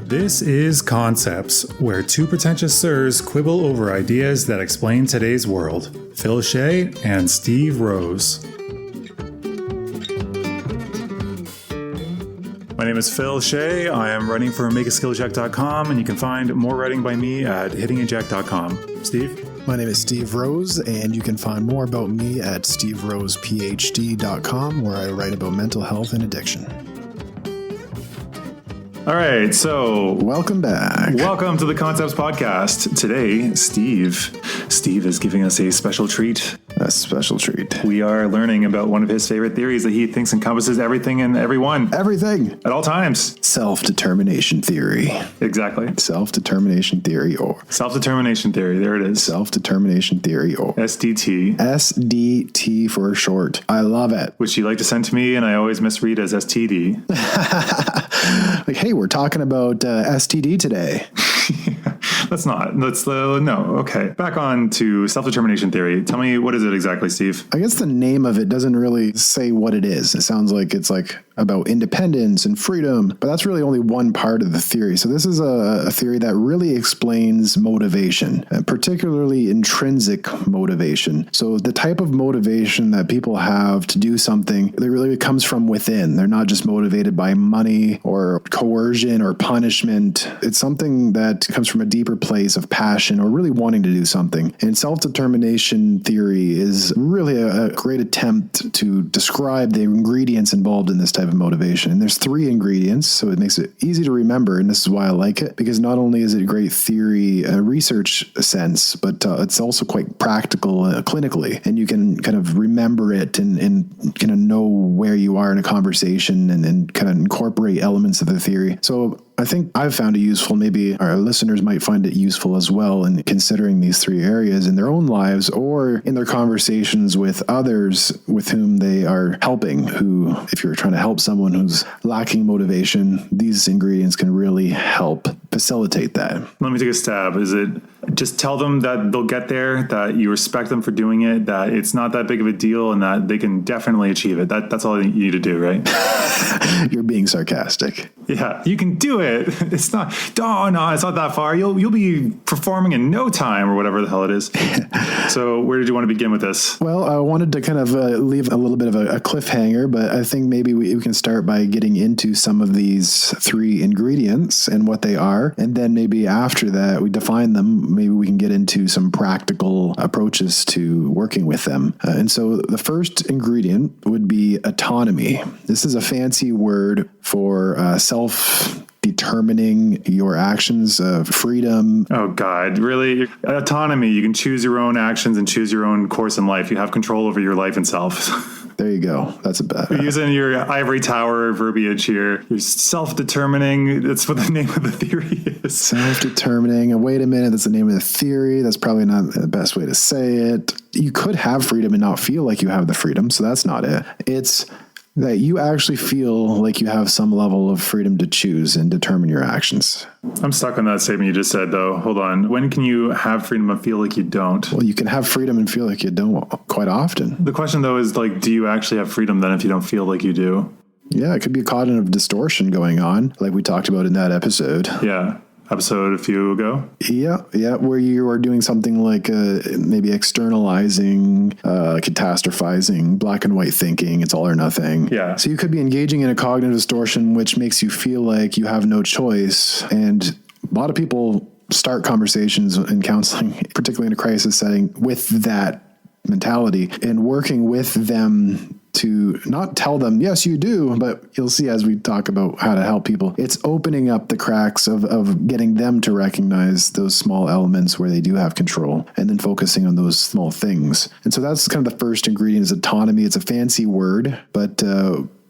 This is Concepts, where two pretentious sirs quibble over ideas that explain today's world. Phil Shea and Steve Rose. My name is Phil Shea. I am writing for makeaskillcheck.com, and you can find more writing by me at hittingeject.com. Steve? My name is Steve Rose, and you can find more about me at steverosephd.com, where I write about mental health and addiction. All right, so welcome back. Welcome to the Concepts Podcast. Today, Steve is giving us a special treat. A special treat. We are learning about one of his favorite theories that he thinks encompasses everything and everyone. Everything. At all times. Self-determination theory. Exactly. Self-determination theory or... Self-determination theory. There it is. Self-determination theory or... SDT. SDT for short. I love it. Which you like to send to me, and I always misread as STD. Like, hey, we're talking about STD today. No. Okay. Back on to self-determination theory. Tell me, what is it exactly, Steve? I guess the name of it doesn't really say what it is. It sounds like it's like about independence and freedom, but that's really only one part of the theory. So this is a theory that really explains motivation, particularly intrinsic motivation. So the type of motivation that people have to do something that really comes from within. They're not just motivated by money or coercion or punishment. It's something that comes from a deeper place of passion or really wanting to do something. And self-determination theory is really a great attempt to describe the ingredients involved in this type of motivation. And there's 3 ingredients, so it makes it easy to remember. And this is why I like it, because not only is it a great theory, research sense, but it's also quite practical clinically. And you can kind of remember it and kind of know where you are in a conversation and kind of incorporate elements of the theory. So I think I've found it useful. Maybe our listeners might find it useful as well in considering these 3 areas in their own lives or in their conversations with others with whom they are helping, who, if you're trying to help someone who's lacking motivation, these ingredients can really help facilitate that. Let me take a stab. Is it just tell them that they'll get there, that you respect them for doing it, that it's not that big of a deal, and that they can definitely achieve it? That's all you need to do, right? You're being sarcastic. Yeah, you can do it. It's not that far. You'll be performing in no time, or whatever the hell it is. So where did you want to begin with this? Well, I wanted to kind of leave a little bit of a cliffhanger, but I think maybe we can start by getting into some of these 3 ingredients and what they are. And then maybe after that, we define them. Maybe we can get into some practical approaches to working with them. And so the first ingredient would be autonomy. This is a fancy word for self-determining your actions, freedom. Oh, God, really? Autonomy. You can choose your own actions and choose your own course in life. You have control over your life and self. There you go. That's a bad. You're using your ivory tower verbiage here. You're self-determining. That's what the name of the theory is. Self-determining. Wait a minute. That's the name of the theory. That's probably not the best way to say it. You could have freedom and not feel like you have the freedom. So that's not it. It's that you actually feel like you have some level of freedom to choose and determine your actions. I'm stuck on that statement you just said, though. Hold on. When can you have freedom and feel like you don't? Well, you can have freedom and feel like you don't quite often. The question, though, is like, do you actually have freedom then if you don't feel like you do? Yeah, it could be a cognitive distortion going on, like we talked about in that episode. Yeah. Episode a few ago? Yeah, where you are doing something like maybe externalizing, catastrophizing, black and white thinking, it's all or nothing. Yeah. So you could be engaging in a cognitive distortion, which makes you feel like you have no choice. And a lot of people start conversations in counseling, particularly in a crisis setting, with that mentality and working with them to not tell them, yes, you do, but you'll see as we talk about how to help people, it's opening up the cracks of getting them to recognize those small elements where they do have control and then focusing on those small things. And so that's kind of the first ingredient is autonomy. It's a fancy word, but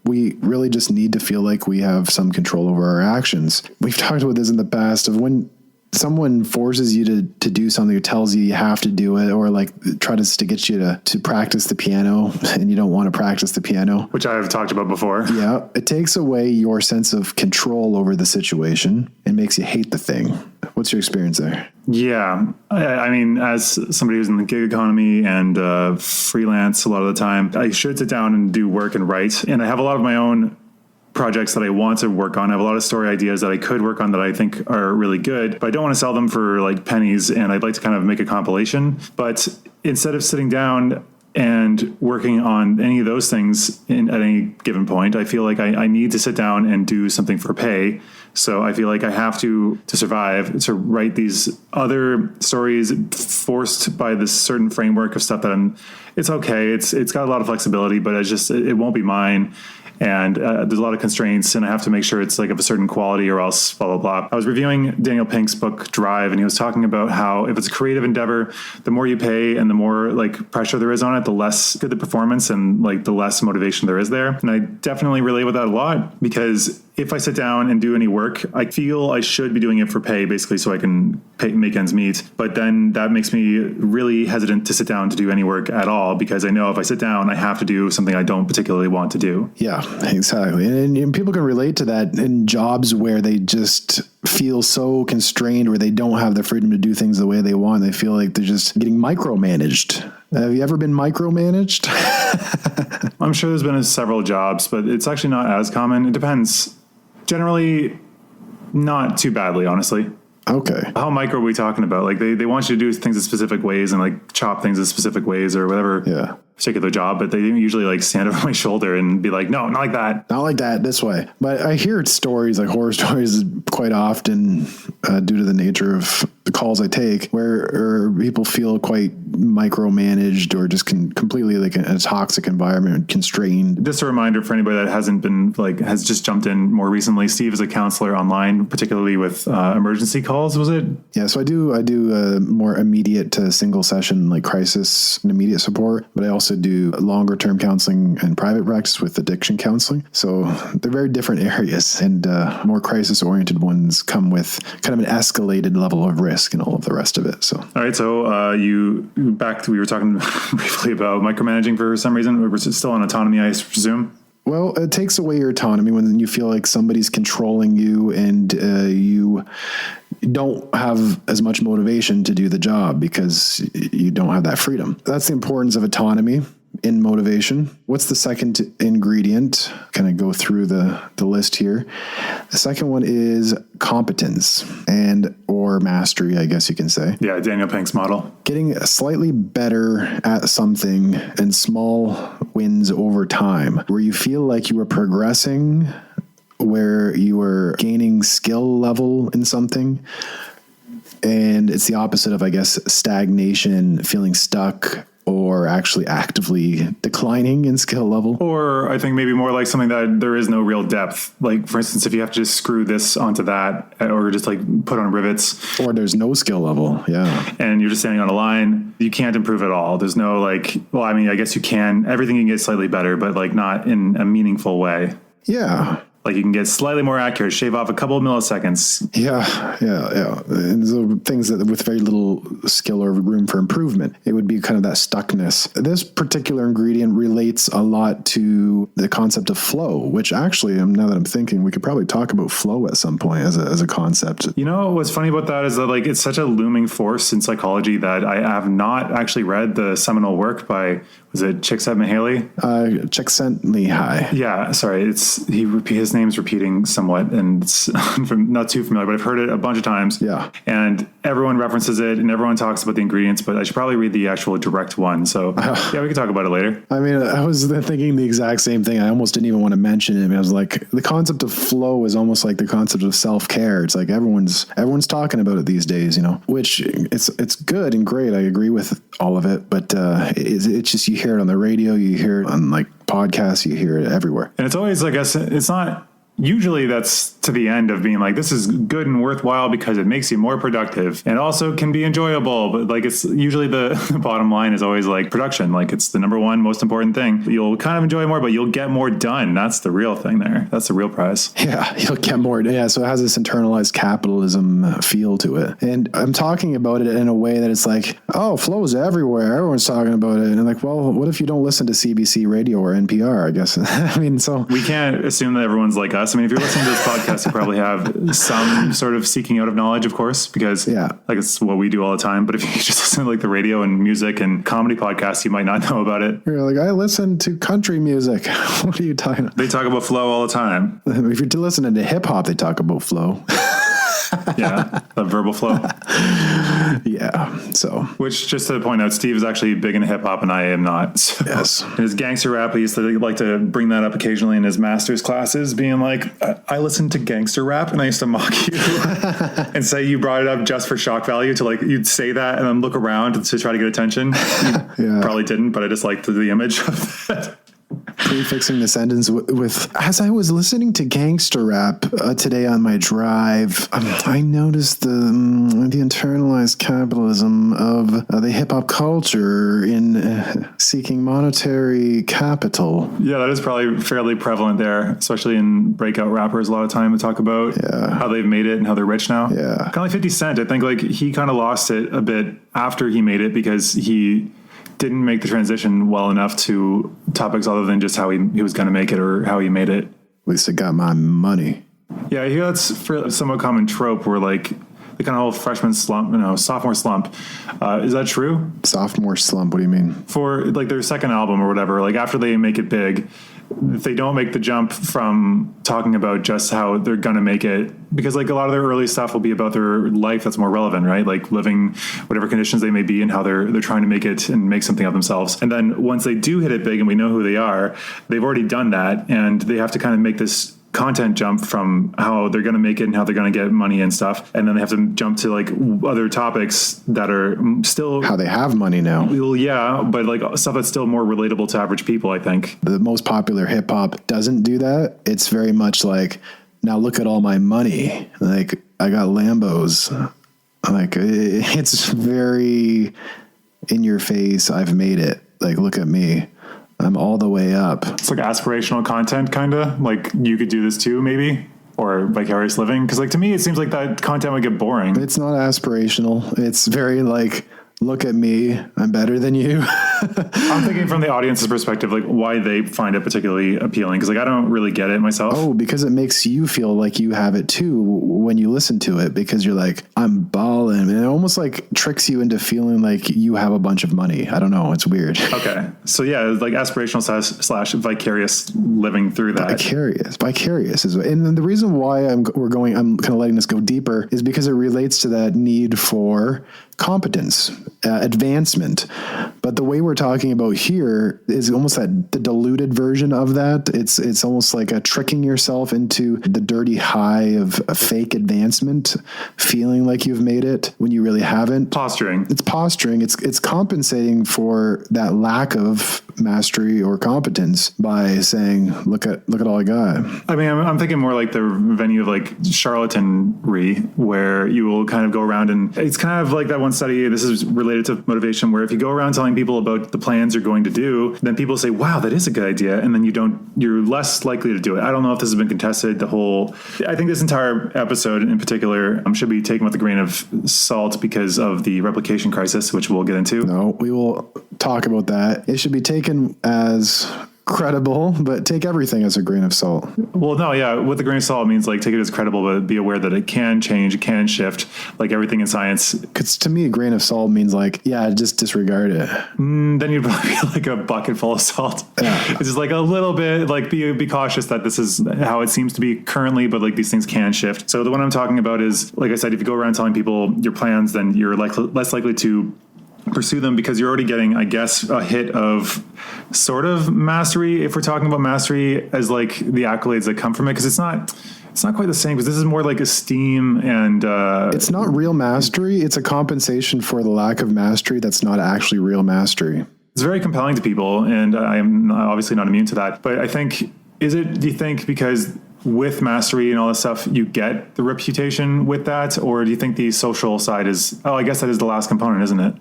we really just need to feel like we have some control over our actions. We've talked about this in the past of when someone forces you to do something or tells you have to do it, or like tries to get you to practice the piano and you don't want to practice the piano. Which I've talked about before. Yeah. It takes away your sense of control over the situation and makes you hate the thing. What's your experience there? Yeah. I mean, as somebody who's in the gig economy and freelance a lot of the time, I should sit down and do work and write. And I have a lot of my own projects that I want to work on. I have a lot of story ideas that I could work on that I think are really good, but I don't want to sell them for like pennies. And I'd like to kind of make a compilation. But instead of sitting down and working on any of those things at any given point, I feel like I need to sit down and do something for pay. So I feel like I have to survive, to write these other stories forced by this certain framework of stuff that it's okay. It's got a lot of flexibility, but it won't be mine. And there's a lot of constraints, and I have to make sure it's like of a certain quality or else blah, blah, blah. I was reviewing Daniel Pink's book Drive, and he was talking about how if it's a creative endeavor, the more you pay and the more like pressure there is on it, the less good the performance and like the less motivation there is there. And I definitely relate with that a lot, because if I sit down and do any work, I feel I should be doing it for pay, basically, so I can make ends meet. But then that makes me really hesitant to sit down to do any work at all, because I know if I sit down, I have to do something I don't particularly want to do. Yeah, exactly. And people can relate to that in jobs where they just feel so constrained, where they don't have the freedom to do things the way they want. They feel like they're just getting micromanaged. Have you ever been micromanaged? I'm sure there's been several jobs, but it's actually not as common. It depends. Generally, not too badly, honestly. Okay. How micro are we talking about? Like they want you to do things in specific ways and like chop things in specific ways or whatever. Yeah. Particular job, but they usually like stand over my shoulder and be like, no, not like that. Not like that, this way. But I hear stories, like horror stories, quite often due to the nature of the calls I take, where people feel quite micromanaged or just completely like in a toxic environment, constrained. Just a reminder for anybody that has just jumped in more recently. Steve is a counselor online, particularly with emergency calls. Was it? Yeah. So I do more immediate to single session, like crisis and immediate support, but I also do longer term counseling and private practice with addiction counseling. So they're very different areas, and more crisis oriented ones come with kind of an escalated level of risk and all of the rest of it. So, all right. So we were talking briefly about micromanaging for some reason. We're still on autonomy, I presume. Well, it takes away your autonomy when you feel like somebody's controlling you and you don't have as much motivation to do the job because you don't have that freedom. That's the importance of autonomy in motivation. What's the second ingredient? Kind of go through the list here. The second one is competence or mastery, I guess you can say. Yeah, Daniel Pink's model. Getting slightly better at something and small wins over time, where you feel like you are progressing, where you are gaining skill level in something. And it's the opposite of, I guess, stagnation, feeling stuck, or actually actively declining in skill level. Or I think maybe more like something that there is no real depth. Like, for instance, if you have to just screw this onto that or just like put on rivets. Or there's no skill level, yeah. And you're just standing on a line, you can't improve at all. There's no like, well, I mean, I guess you can. Everything can get slightly better, but like not in a meaningful way. Yeah. Like you can get slightly more accurate, shave off a couple of milliseconds. Yeah. And so things that with very little skill or room for improvement, it would be kind of that stuckness. This particular ingredient relates a lot to the concept of flow, which actually, now that I'm thinking, we could probably talk about flow at some point as a concept. You know, what's funny about that is that like it's such a looming force in psychology that I have not actually read the seminal work by, was it Csikszentmihalyi? Csikszentmihalyi. Yeah, sorry. His name's repeating somewhat, and it's not too familiar, but I've heard it a bunch of times. Yeah. And everyone references it, and everyone talks about the ingredients, but I should probably read the actual direct one. So yeah, we can talk about it later. I mean, I was thinking the exact same thing. I almost didn't even want to mention it. I mean, I was like, the concept of flow is almost like the concept of self-care. It's like everyone's talking about it these days, you know, which it's good and great. I agree with all of it, but it's just, you hear it on the radio, you hear it on like podcasts, you hear it everywhere. And it's always, I guess, it's not, usually that's to the end of being like, this is good and worthwhile because it makes you more productive and also can be enjoyable. But like, it's usually the bottom line is always like production. Like it's the number one most important thing. You'll kind of enjoy more, but you'll get more done. That's the real thing there. That's the real prize. Yeah, you'll get more. Yeah, so it has this internalized capitalism feel to it. And I'm talking about it in a way that it's like, oh, flow is everywhere. Everyone's talking about it. And I'm like, well, what if you don't listen to CBC radio or NPR, I guess? I mean, so we can't assume that everyone's like us I mean, if you're listening to this podcast, you probably have some sort of seeking out of knowledge, of course, because like it's what we do all the time. But if you just listen to like the radio and music and comedy podcasts, you might not know about it. You're like, I listen to country music. What are you talking about? They talk about flow all the time. If you're listening to hip hop, they talk about flow. Yeah, the verbal flow. Yeah, so. Which, just to point out, Steve is actually big into hip-hop and I am not. So yes. In his gangster rap, he used to like to bring that up occasionally in his master's classes, being like, I listen to gangster rap, and I used to mock you and say you brought it up just for shock value, to like, you'd say that and then look around to try to get attention. You probably didn't, but I just liked the image of that. Prefixing the sentence with, as I was listening to gangster rap today on my drive, I noticed the internalized capitalism of the hip hop culture in seeking monetary capital. Yeah, that is probably fairly prevalent there, especially in breakout rappers. A lot of time to talk about how they've made it and how they're rich now. Yeah, kind of like 50 Cent. I think like he kind of lost it a bit after he made it because he didn't make the transition well enough to topics other than just how he was going to make it or how he made it. At least I got my money. Yeah, I hear that's a somewhat common trope where like the kind of whole freshman slump, sophomore slump. Is that true? Sophomore slump? What do you mean? For like their second album or whatever, like after they make it big, if they don't make the jump from talking about just how they're going to make it, because like a lot of their early stuff will be about their life that's more relevant, right? Like living whatever conditions they may be and how they're trying to make it and make something of themselves. And then once they do hit it big and we know who they are, they've already done that and they have to kind of make this content jump from how they're going to make it and how they're going to get money and stuff. And then they have to jump to like other topics that are still how they have money now. Well, yeah, but like stuff that's still more relatable to average people, I think. The most popular hip hop doesn't do that. It's very much like, now look at all my money. Like I got Lambos. Like it's very in your face. I've made it. Like, look at me. I'm all the way up. It's like aspirational content, kind of like you could do this too, maybe, or vicarious living. Because like to me, it seems like that content would get boring. It's not aspirational. It's very like, look at me, I'm better than you. I'm thinking from the audience's perspective, like why they find it particularly appealing. Because like I don't really get it myself. Oh, because it makes you feel like you have it too when you listen to it. Because you're like, I'm balling, and it almost like tricks you into feeling like you have a bunch of money. I don't know. It's weird. Okay, so yeah, like aspirational slash vicarious living through that. Vicarious is, and the reason why I'm kind of letting this go deeper is because it relates to that need for competence, advancement. But the way we're talking about here is almost the diluted version of that. It's almost like a tricking yourself into the dirty high of a fake advancement, feeling like you've made it when you really haven't. Posturing. It's posturing. It's compensating for that lack of mastery or competence by saying, look at all I got. I mean, I'm thinking more like the venue of like charlatanry, where you will kind of go around and it's kind of like that one study. This is related to motivation, where if you go around telling people about the plans you're going to do, then people say, wow, that is a good idea. And then you're less likely to do it. I don't know if this has been contested. I think this entire episode in particular should be taken with a grain of salt because of the replication crisis, which we'll get into. No, we will talk about that. It should be taken as credible, but take everything as a grain of salt. Well, no, yeah, with a grain of salt means like take it as credible, but be aware that it can change, it can shift, like everything in science. Because to me, a grain of salt means like, yeah, just disregard it. Then you'd probably be like a bucket full of salt. Yeah. It's just like a little bit, like be cautious that this is how it seems to be currently, but like these things can shift. So the one I'm talking about is, like I said, if you go around telling people your plans, then you're less likely to pursue them because you're already getting, I guess, a hit of sort of mastery, if we're talking about mastery as like the accolades that come from it, because it's not quite the same, because this is more like esteem and it's not real mastery. It's a compensation for the lack of mastery that's not actually real mastery. It's very compelling to people, and I'm obviously not immune to that, but I think, do you think because with mastery and all this stuff, you get the reputation with that, or do you think the social side is, I guess that is the last component, isn't it?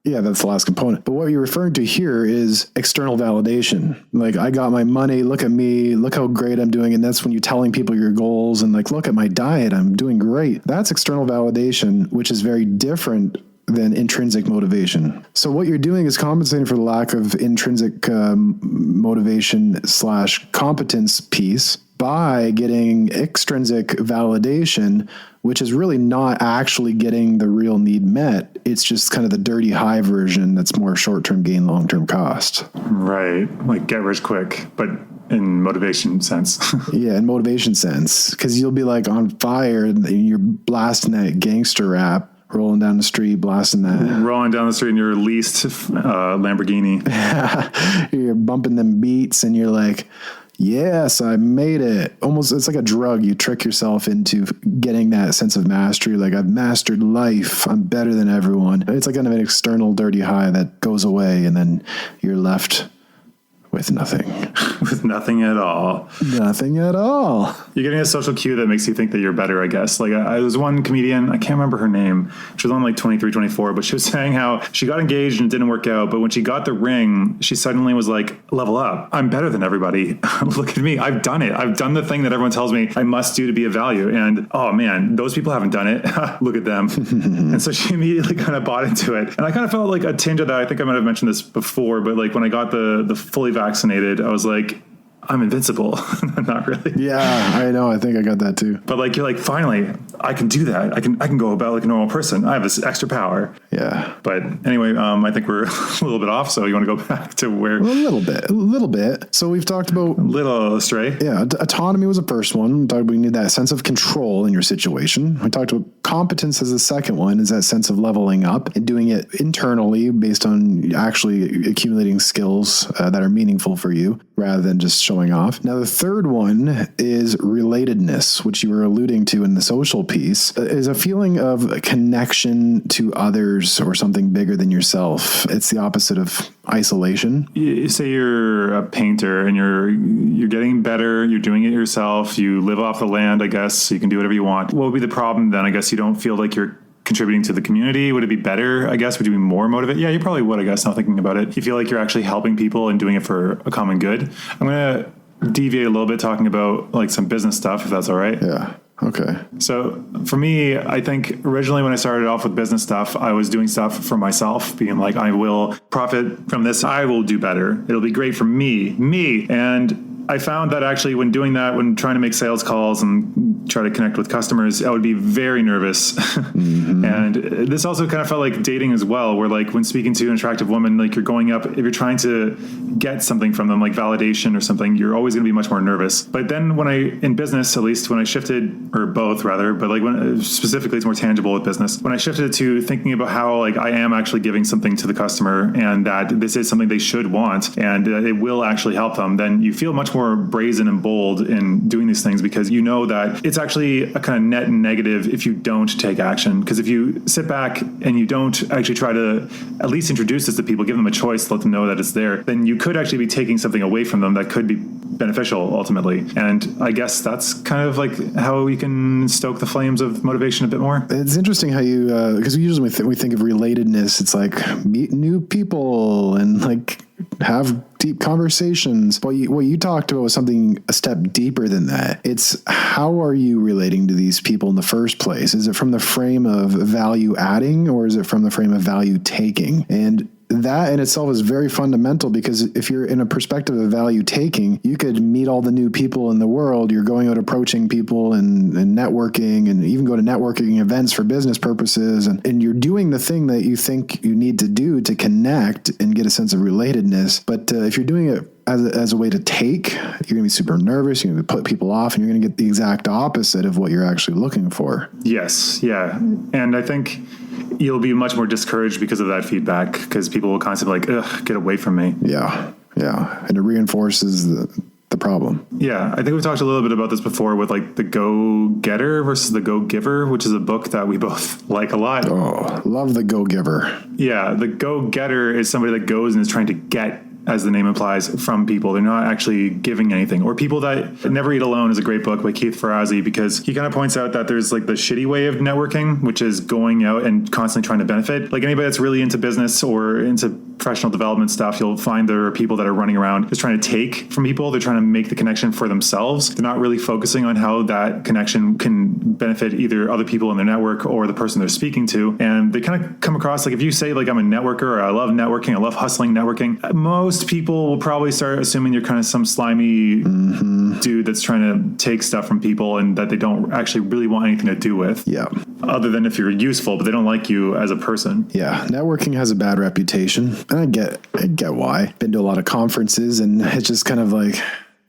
Yeah, that's the last component. But what you're referring to here is external validation. Like, I got my money, look at me, look how great I'm doing. And that's when you're telling people your goals and like, look at my diet, I'm doing great. That's external validation, which is very different than intrinsic motivation. So what you're doing is compensating for the lack of intrinsic motivation / competence piece by getting extrinsic validation, which is really not actually getting the real need met. It's just kind of the dirty high version that's more short-term gain, long-term cost. Right. Like get rich quick, but in motivation sense. Yeah, in motivation sense. Because you'll be like on fire and you're blasting that gangster rap, rolling down the street, blasting that. Rolling down the street in your leased Lamborghini. You're bumping them beats and you're like, yes, I made it. Almost, it's like a drug. You trick yourself into getting that sense of mastery. Like, I've mastered life. I'm better than everyone. It's like kind of an external dirty high that goes away and then you're left with nothing. With nothing at all. Nothing at all. You're getting a social cue that makes you think that you're better, I guess. Like, I was one comedian, I can't remember her name. She was only like 23, 24, but she was saying how she got engaged and it didn't work out. But when she got the ring, she suddenly was like, level up. I'm better than everybody. Look at me. I've done it. I've done the thing that everyone tells me I must do to be of value. And, oh man, those people haven't done it. Look at them. And so she immediately kind of bought into it. And I kind of felt like a tinge of that. I think I might have mentioned this before, but like when I got the fully vaccinated, I was like, I'm invincible. Not really. Yeah, I know. I think I got that too. But like, you're like, finally, I can do that. I can go about like a normal person. I have this extra power. Yeah. But anyway, I think we're a little bit off. So you want to go back to where? A little bit. So we've talked about little astray. Yeah. Autonomy was the first one. We talked about you need that sense of control in your situation. We talked about competence as the second one, is that sense of leveling up and doing it internally based on actually accumulating skills that are meaningful for you rather than just showing off. Now, the third one is relatedness, which you were alluding to in the social piece, is a feeling of connection to others or something bigger than yourself. It's the opposite of isolation. You say you're a painter and you're getting better, you're doing it yourself, you live off the land, I guess, so you can do whatever you want. What would be the problem then? I guess you don't feel like you're contributing to the community. Would it be better, I guess? Would you be more motivated? Yeah, you probably would, I guess, now thinking about it. You feel like you're actually helping people and doing it for a common good. I'm going to deviate a little bit talking about like some business stuff, if that's all right. Yeah. Okay. So for me, I think originally when I started off with business stuff, I was doing stuff for myself, being like, I will profit from this. I will do better. It'll be great for me. And I found that actually when doing that, when trying to make sales calls and try to connect with customers, I would be very nervous. Mm-hmm. And this also kind of felt like dating as well, where like when speaking to an attractive woman, like you're going up, if you're trying to get something from them, like validation or something, you're always going to be much more nervous. But then in business, at least when I shifted, or both rather, but like when specifically it's more tangible with business, when I shifted to thinking about how like I am actually giving something to the customer and that this is something they should want and it will actually help them, then you feel much more brazen and bold in doing these things because you know that it's actually a kind of net negative if you don't take action. Because if you sit back and you don't actually try to at least introduce this to people, give them a choice, let them know that it's there, then you could actually be taking something away from them that could be beneficial ultimately. And I guess that's kind of like how we can stoke the flames of motivation a bit more. It's interesting how you, because usually we think of relatedness, it's like meet new people and like have deep conversations. What you talked about was something a step deeper than that. It's how are you relating to these people in the first place? Is it from the frame of value adding or is it from the frame of value taking? And that in itself is very fundamental because if you're in a perspective of value taking, you could meet all the new people in the world. You're going out approaching people and networking and even go to networking events for business purposes. And you're doing the thing that you think you need to do to connect and get a sense of relatedness. But if you're doing it as a way to take, you're going to be super nervous. You're going to put people off and you're going to get the exact opposite of what you're actually looking for. Yes. Yeah. And I think you'll be much more discouraged because of that feedback because people will constantly like, ugh, get away from me. Yeah. Yeah. And it reinforces the problem. Yeah. I think we've talked a little bit about this before with like the go-getter versus the go-giver, which is a book that we both like a lot. Oh, love the go-giver. Yeah. The go-getter is somebody that goes and is trying to get, as the name implies, from people. They're not actually giving anything. Or People That Never Eat Alone is a great book by Keith Ferrazzi because he kind of points out that there's like the shitty way of networking, which is going out and constantly trying to benefit. Like anybody that's really into business or into professional development stuff, you'll find there are people that are running around just trying to take from people. They're trying to make the connection for themselves. They're not really focusing on how that connection can benefit either other people in their network or the person they're speaking to. And they kind of come across like if you say like I'm a networker or I love networking, I love hustling networking, most most people will probably start assuming you're kind of some slimy dude that's trying to take stuff from people and that they don't actually really want anything to do with. Yeah. Other than if you're useful, but they don't like you as a person. Yeah. Networking has a bad reputation. And I get why. Been to a lot of conferences and it's just kind of like,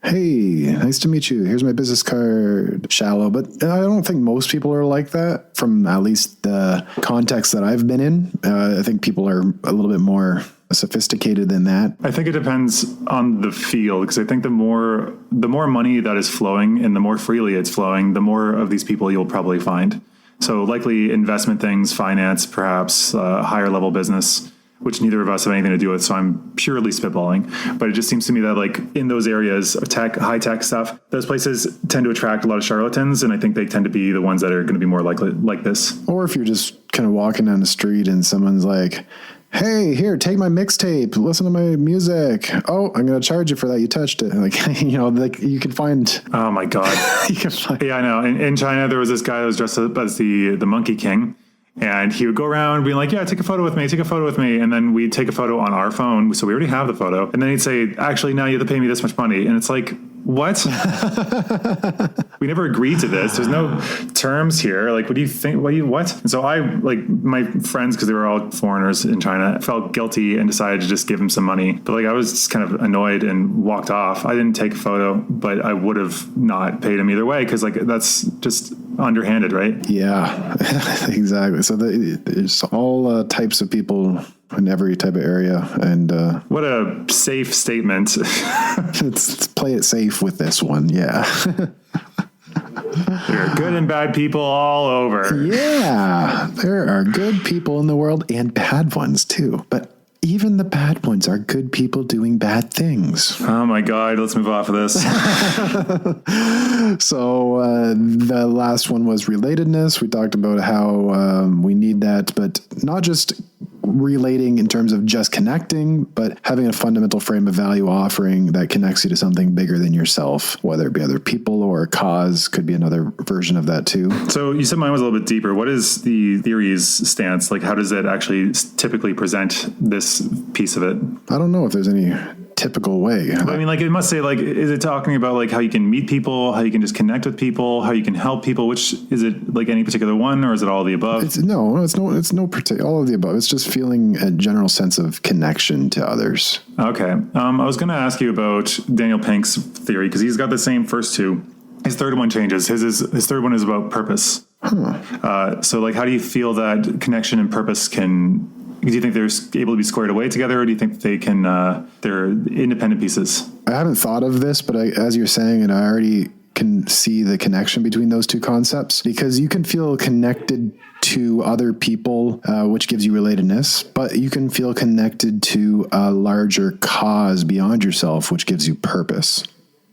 hey, nice to meet you. Here's my business card. Shallow. But I don't think most people are like that from at least the context that I've been in. I think people are a little bit more sophisticated than that. I think it depends on the field, because I think the more money that is flowing and the more freely it's flowing, the more of these people you'll probably find. So likely investment things, finance, perhaps higher level business, which neither of us have anything to do with. So I'm purely spitballing, but it just seems to me that like in those areas of tech, high tech stuff, those places tend to attract a lot of charlatans. And I think they tend to be the ones that are going to be more likely like this. Or if you're just kind of walking down the street and someone's like, hey, here, take my mixtape, listen to my music. Oh, I'm going to charge you for that. You touched it. Like, like you can find. Oh my God. You can find. Yeah, I know. In China, there was this guy that was dressed up as the Monkey King. And he would go around being like, yeah, take a photo with me. And then we'd take a photo on our phone. So we already have the photo. And then he'd say, actually, now you have to pay me this much money. And it's like, what? We never agreed to this. There's no terms here. Like, what do you think? What? And so I, like, my friends, because they were all foreigners in China, felt guilty and decided to just give him some money. But like, I was just kind of annoyed and walked off. I didn't take a photo, but I would have not paid him either way. Cause like, that's just underhanded, right? Yeah, exactly. So there's all types of people in every type of area. And what a safe statement. Let's play it safe with this one. Yeah. There are good and bad people all over. Yeah, there are good people in the world and bad ones too. But even the bad ones are good people doing bad things. Oh my God, let's move off of this. So the last one was relatedness. We talked about how we need that, but not just relating in terms of just connecting, but having a fundamental frame of value offering that connects you to something bigger than yourself, whether it be other people or a cause, could be another version of that too. So you said mine was a little bit deeper. What is the theory's stance? Like, how does it actually typically present this piece of it? I don't know if there's any typical way. But I mean, like, it must say, like, is it talking about like how you can meet people, how you can just connect with people, how you can help people? Which is it, like any particular one, or is it all of the above? It's no particular, all of the above. It's just feeling a general sense of connection to others. Okay. I was going to ask you about Daniel Pink's theory, because he's got the same first two. His third one changes. His third one is about purpose. So like, how do you feel that connection and purpose can, do you think they're able to be squared away together, or do you think they can, they're independent pieces? I haven't thought of this, but as you're saying it, I already can see the connection between those two concepts, because you can feel connected to other people, which gives you relatedness, but you can feel connected to a larger cause beyond yourself, which gives you purpose.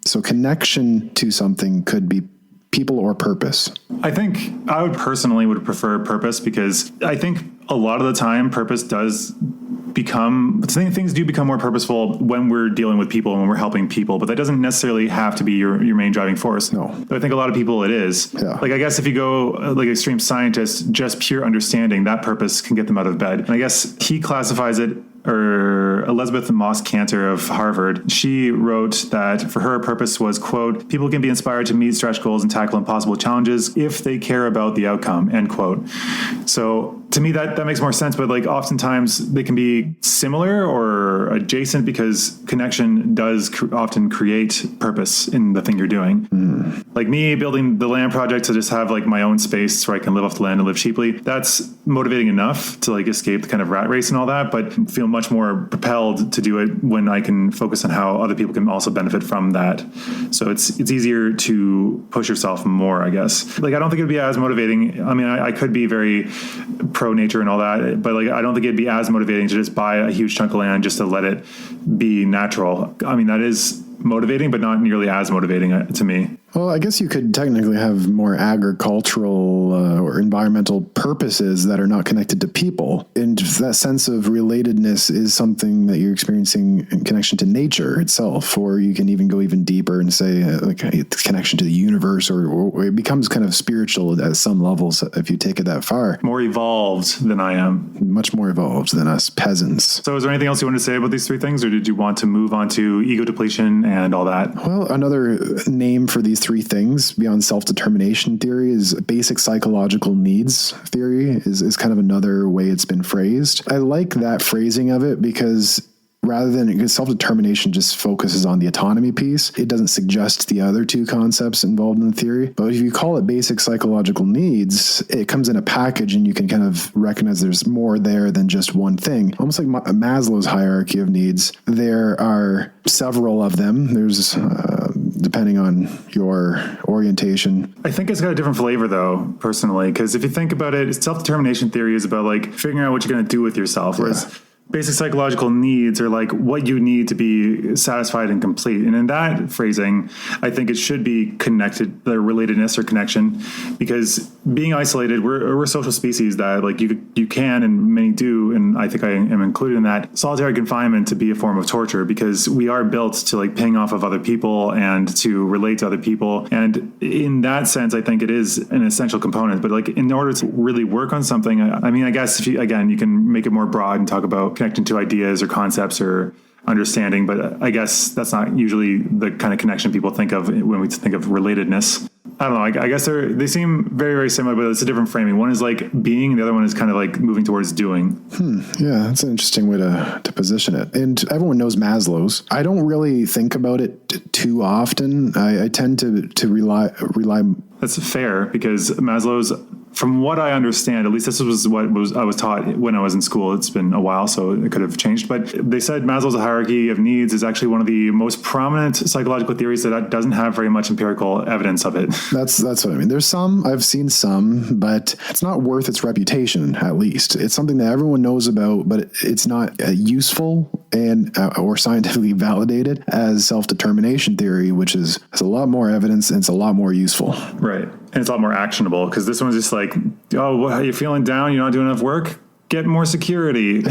So connection to something could be people or purpose. I think I would prefer purpose, because I think a lot of the time purpose does become, things do become more purposeful when we're dealing with people and when we're helping people, but that doesn't necessarily have to be your main driving force. No. But I think a lot of people it is. Yeah. Like, I guess if you go like extreme scientists, just pure understanding, that purpose can get them out of bed. And I guess he classifies it, or Elizabeth Moss Cantor of Harvard, she wrote that for her, purpose was, quote, people can be inspired to meet stretch goals and tackle impossible challenges if they care about the outcome, end quote. So to me, that makes more sense. But like, oftentimes they can be similar or adjacent, because connection does often create purpose in the thing you're doing. Like me building the land project to just have like my own space where I can live off the land and live cheaply. That's motivating enough to like escape the kind of rat race and all that, but feel much more propelled to do it when I can focus on how other people can also benefit from that. So it's easier to push yourself more, I guess. Like, I don't think it'd be as motivating. I mean, I could be very pro nature and all that, but like, I don't think it'd be as motivating to just buy a huge chunk of land just to let it be natural. I mean, that is motivating, but not nearly as motivating to me. Well, I guess you could technically have more agricultural or environmental purposes that are not connected to people. And that sense of relatedness is something that you're experiencing in connection to nature itself, or you can even go even deeper and say like it's connection to the universe, or it becomes kind of spiritual at some levels if you take it that far. More evolved than I am. Much more evolved than us peasants. So is there anything else you want to say about these three things, or did you want to move on to ego depletion and all that? Well, another name for these three things beyond self-determination theory is basic psychological needs theory is kind of another way it's been phrased. I like that phrasing of it because because self-determination just focuses on the autonomy piece. It doesn't suggest the other two concepts involved in the theory. But if you call it basic psychological needs, it comes in a package and you can kind of recognize there's more there than just one thing. Almost like Maslow's hierarchy of needs. There are several of them. There's, depending on your orientation. I think it's got a different flavor though, personally, because if you think about it, self-determination theory is about like figuring out what you're going to do with yourself. Whereas basic psychological needs are like what you need to be satisfied and complete. And in that phrasing, I think it should be connected, the relatedness or connection, because being isolated, we're a social species that like you can, and many do, and I think I am included in that, solitary confinement to be a form of torture, because we are built to like ping off of other people and to relate to other people. And in that sense, I think it is an essential component. But like in order to really work on something, I mean, I guess if you can make it more broad and talk about connecting to ideas or concepts or understanding, but I guess that's not usually the kind of connection people think of when we think of relatedness. I don't know. I guess they seem very, very similar, but it's a different framing. One is like being, and the other one is kind of like moving towards doing. Yeah, that's an interesting way to position it. And everyone knows Maslow's. I don't really think about it too often. I tend to rely. That's fair, because Maslow's, from what I understand, at least this was what I was taught when I was in school. It's been a while, so it could have changed. But they said Maslow's hierarchy of needs is actually one of the most prominent psychological theories that doesn't have very much empirical evidence of it. That's what I mean. There's some, I've seen some, but it's not worth its reputation, at least. It's something that everyone knows about, but it's not useful and or scientifically validated as self-determination theory, which has a lot more evidence and it's a lot more useful. Right. And it's a lot more actionable, because this one's just like, oh, what, are you feeling down? You're not doing enough work? Get more security,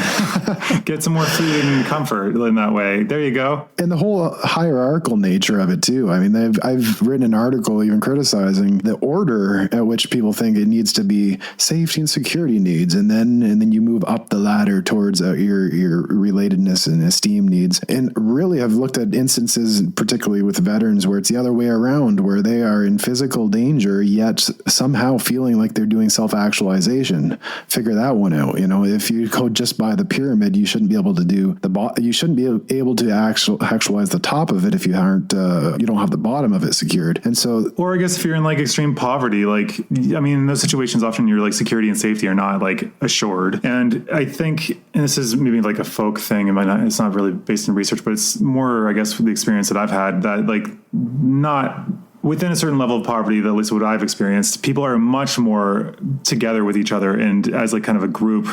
get some more food and comfort in that way. There you go. And the whole hierarchical nature of it too. I mean, I've written an article even criticizing the order at which people think it needs to be safety and security needs. And then you move up the ladder towards your relatedness and esteem needs. And really I've looked at instances, particularly with veterans, where it's the other way around, where they are in physical danger, yet somehow feeling like they're doing self-actualization. Figure that one out. You know, if you go just by the pyramid, you shouldn't be able to do you shouldn't be able to actualize the top of it if you don't have the bottom of it secured. And so, or I guess if you're in like extreme poverty, like, I mean, in those situations, often your like security and safety are not like assured. And I think, and this is maybe like a folk thing, it's not really based in research, but it's more, I guess, the experience that I've had, that like not within a certain level of poverty, at least what I've experienced, people are much more together with each other and as like kind of a group.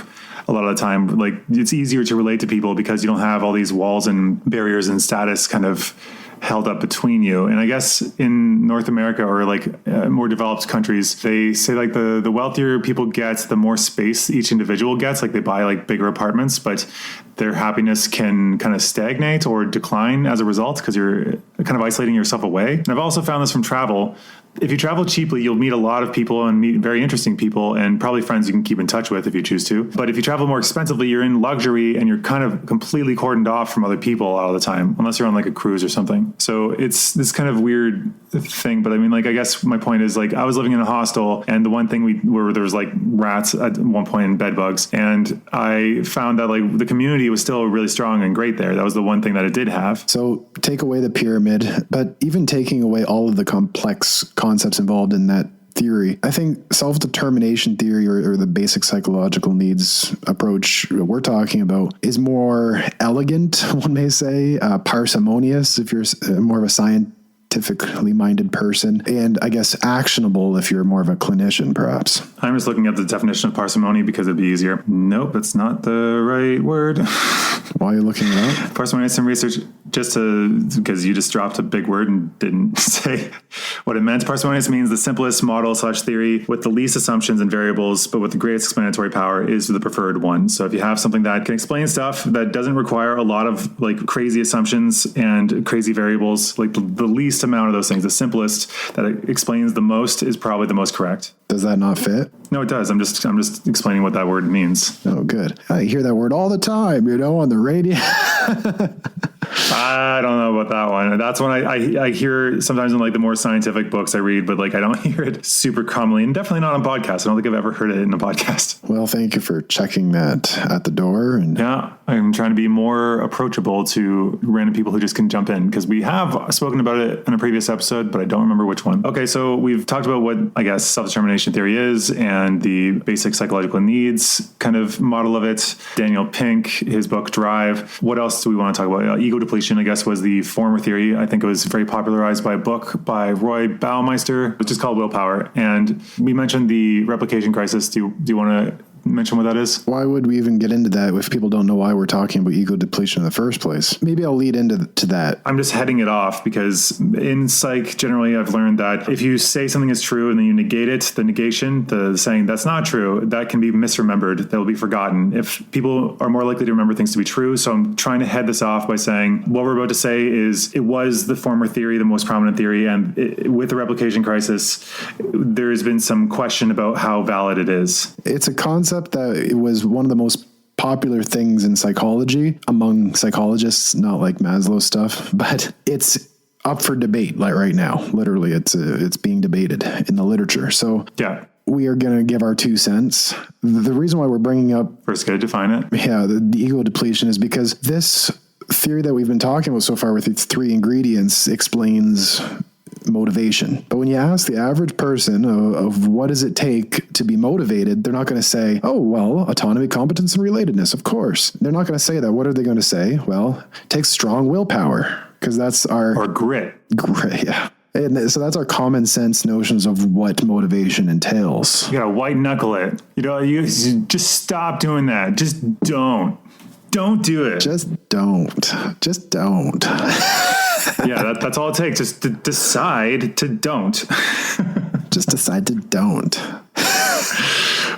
A lot of the time, like it's easier to relate to people because you don't have all these walls and barriers and status kind of held up between you. And I guess in North America or like more developed countries, they say like the wealthier people get, the more space each individual gets. Like they buy like bigger apartments, but their happiness can kind of stagnate or decline as a result because you're kind of isolating yourself away. And I've also found this from travel. If you travel cheaply, you'll meet a lot of people and meet very interesting people and probably friends you can keep in touch with if you choose to. But if you travel more expensively, you're in luxury and you're kind of completely cordoned off from other people a lot of the time, unless you're on like a cruise or something. So it's this kind of weird thing. But I mean, like, I guess my point is like I was living in a hostel, and the one thing where there was like rats at one point and bed bugs. And I found that like the community was still really strong and great there. That was the one thing that it did have. So take away the pyramid, but even taking away all of the complex concepts involved in that theory, I think self-determination theory or the basic psychological needs approach we're talking about is more elegant, one may say, parsimonious if you're more of a scientific scientifically minded person, and I guess actionable if you're more of a clinician, perhaps. I'm just looking at the definition of parsimony because it'd be easier. Nope, it's not the right word. Why are you looking it up? Parsimonious in research, because you just dropped a big word and didn't say what it meant. Parsimonious means the simplest model/theory with the least assumptions and variables, but with the greatest explanatory power is the preferred one. So if you have something that can explain stuff that doesn't require a lot of like crazy assumptions and crazy variables, like the least amount of those things, the simplest that it explains the most is probably the most correct. Does that not fit? No, it does. I'm just explaining what that word means. Oh, good. I hear that word all the time, on the radio. I don't know about that one. That's one I hear sometimes in like the more scientific books I read, but like I don't hear it super commonly, and definitely not on podcasts. I don't think I've ever heard it in a podcast. Well, thank you for checking that at the door. And yeah, I'm trying to be more approachable to random people who just can jump in, because we have spoken about it in a previous episode, but I don't remember which one. Okay, so we've talked about what I guess self-determination theory is and the basic psychological needs kind of model of it. Daniel Pink, his book Drive. What else do we want to talk about? Ego depletion, I guess, was the former theory. I think it was very popularized by a book by Roy Baumeister, which is called Willpower. And we mentioned the replication crisis. Do you want to mention what that is? Why would we even get into that if people don't know why we're talking about ego depletion in the first place? Maybe I'll lead into that. I'm just heading it off because in psych, generally, I've learned that if you say something is true and then you negate it, the negation, the saying that's not true, that can be misremembered. That will be forgotten. If people are more likely to remember things to be true. So I'm trying to head this off by saying what we're about to say is it was the former theory, the most prominent theory. And with the replication crisis, there's been some question about how valid it is. It's a concept that it was one of the most popular things in psychology among psychologists, not like Maslow stuff, but it's up for debate like right now. Literally, it's being debated in the literature. So yeah, we are going to give our 2 cents. The reason why we're bringing up first, gotta define it. Yeah, the ego depletion is because this theory that we've been talking about so far with its 3 ingredients explains motivation. But when you ask the average person of what does it take to be motivated, they're not going to say, oh, well, autonomy, competence, and relatedness. Of course. They're not going to say that. What are they going to say? Well, it takes strong willpower, because that's our... Or grit. Grit, yeah. And so that's our common sense notions of what motivation entails. You got to white knuckle it. You just stop doing that. Just don't. Don't do it. Just don't. Just don't. Yeah, that's all it takes. Just to decide to don't. Just decide to don't.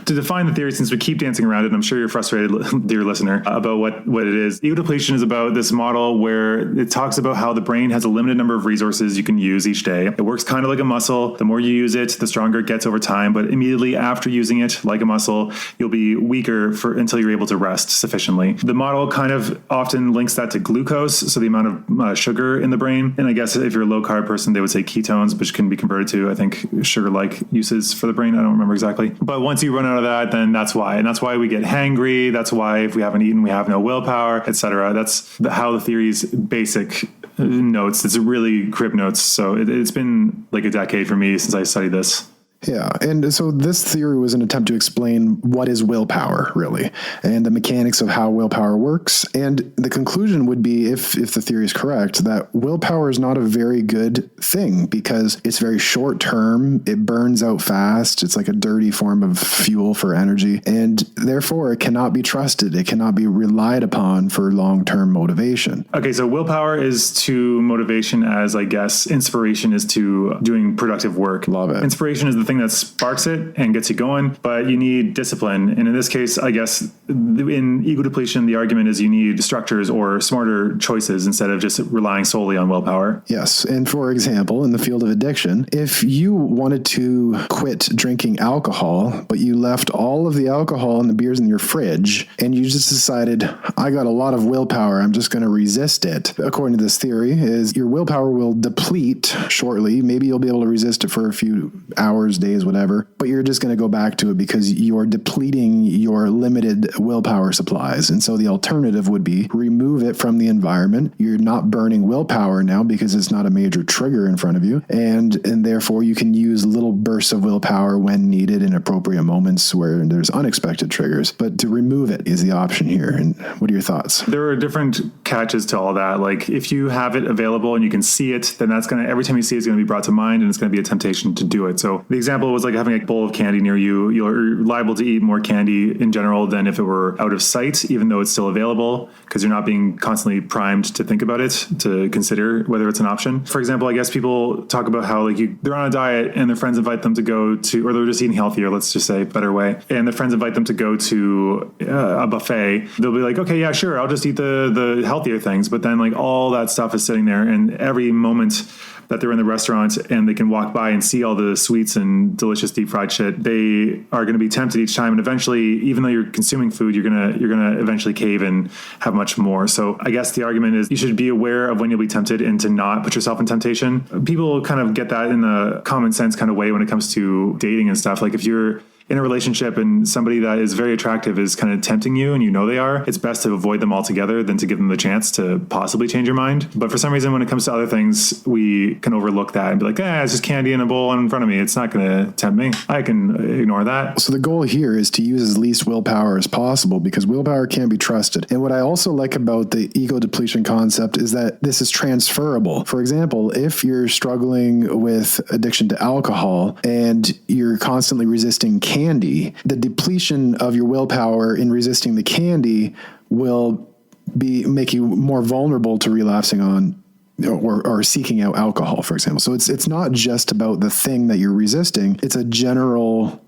To define the theory, since we keep dancing around it, and I'm sure you're frustrated, dear listener, about what it is. Ego depletion is about this model where it talks about how the brain has a limited number of resources you can use each day. It works kind of like a muscle. The more you use it, the stronger it gets over time. But immediately after using it, like a muscle, you'll be weaker until you're able to rest sufficiently. The model kind of often links that to glucose, so the amount of sugar in the brain. And I guess if you're a low-carb person, they would say ketones, which can be converted to, I think, sugar-like uses for the brain. I don't remember exactly. But once you run out of that, then that's why. And that's why we get hangry. That's why if we haven't eaten, we have no willpower, etc. That's how the theory's basic notes. It's really crib notes. So it's been like a decade for me since I studied this. Yeah. And so this theory was an attempt to explain what is willpower, really, and the mechanics of how willpower works. And the conclusion would be, if the theory is correct, that willpower is not a very good thing because it's very short term. It burns out fast. It's like a dirty form of fuel for energy. And therefore, it cannot be trusted. It cannot be relied upon for long-term motivation. Okay. So willpower is to motivation as, I guess, inspiration is to doing productive work. Love it. Inspiration is the thing that sparks it and gets you going, but you need discipline. And in this case, I guess in ego depletion, the argument is you need structures or smarter choices instead of just relying solely on willpower. Yes. And for example, in the field of addiction, if you wanted to quit drinking alcohol, but you left all of the alcohol and the beers in your fridge, and you just decided, I got a lot of willpower, I'm just going to resist it. According to this theory, is your willpower will deplete shortly. Maybe you'll be able to resist it for a few hours hours, days, whatever, but you're just going to go back to it because you're depleting your limited willpower supplies. And so the alternative would be remove it from the environment. You're not burning willpower now because it's not a major trigger in front of you. And therefore you can use little bursts of willpower when needed in appropriate moments where there's unexpected triggers. But to remove it is the option here. And what are your thoughts? There are different catches to all that. Like if you have it available and you can see it, then that's going to, every time you see it, it's going to be brought to mind and it's going to be a temptation to do it. So the example was like having a bowl of candy near you. You're liable to eat more candy in general than if it were out of sight, even though it's still available, because you're not being constantly primed to think about it, to consider whether it's an option. For example, I guess people talk about how like they're on a diet and their friends invite them to go to, or they're just eating healthier, let's just say, better way. And their friends invite them to go to a buffet. They'll be like, okay, yeah, sure, I'll just eat the healthier things. But then like all that stuff is sitting there, and every moment that they're in the restaurant and they can walk by and see all the sweets and delicious deep fried shit, they are going to be tempted each time. And eventually, even though you're consuming food, you're going to eventually cave and have much more. So I guess the argument is you should be aware of when you'll be tempted and to not put yourself in temptation. People kind of get that in a common sense kind of way when it comes to dating and stuff. Like if you're in a relationship and somebody that is very attractive is kind of tempting you and you know they are, it's best to avoid them altogether than to give them the chance to possibly change your mind. But for some reason, when it comes to other things, we can overlook that and be like, it's just candy in a bowl in front of me. It's not going to tempt me. I can ignore that. So the goal here is to use as least willpower as possible because willpower can't be trusted. And what I also like about the ego depletion concept is that this is transferable. For example, if you're struggling with addiction to alcohol and you're constantly resisting candy, the depletion of your willpower in resisting the candy will make you more vulnerable to relapsing on or seeking out alcohol, for example. So it's not just about the thing that you're resisting. It's a general,